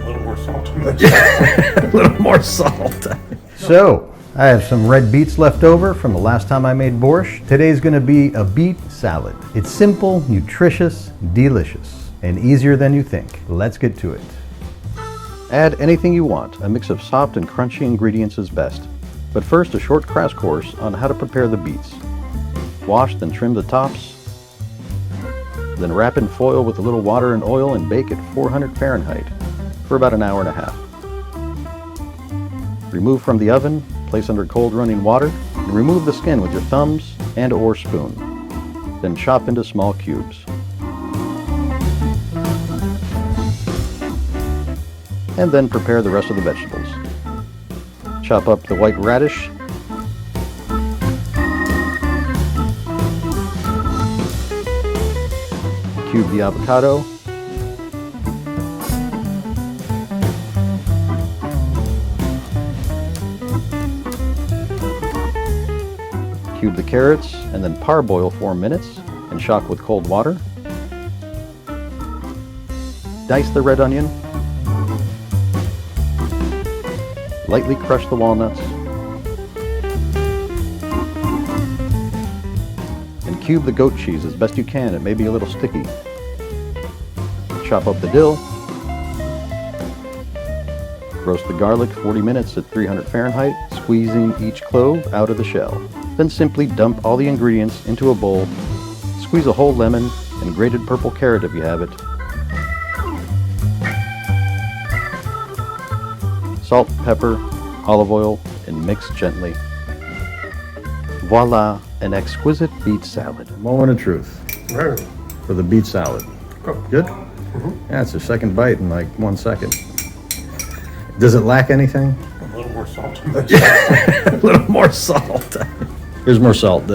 little more salt. A little more salt. So, I have some red beets left over from the last time I made borscht. Today's going to be a beet salad. It's simple, nutritious, delicious, and easier than you think. Let's get to it. Add anything you want. A mix of soft and crunchy ingredients is best. But first, a short crash course on how to prepare the beets. Wash, then trim the tops. Then wrap in foil with a little water and oil and bake at 400 Fahrenheit for about an hour and a half. Remove from the oven, place under cold running water, and remove the skin with your thumbs and/or spoon. Then chop into small cubes. And then prepare the rest of the vegetables. Chop up the white radish, cube the avocado, cube the carrots, and then parboil 4 minutes and shock with cold water. Dice the red onion, lightly crush the walnuts, and cube the goat cheese as best you can. It may be a little sticky. Chop up the dill, roast the garlic 40 minutes at 300 Fahrenheit, squeezing each clove out of the shell. Then simply dump all the ingredients into a bowl, squeeze a whole lemon and grated purple carrot if you have it. Salt, pepper, olive oil, and mix gently. Voila, an exquisite beet salad. Moment of truth for the beet salad. Good? Yeah, it's the second bite in like 1 second. Does it lack anything? A little more salt. A little more salt. Here's more salt.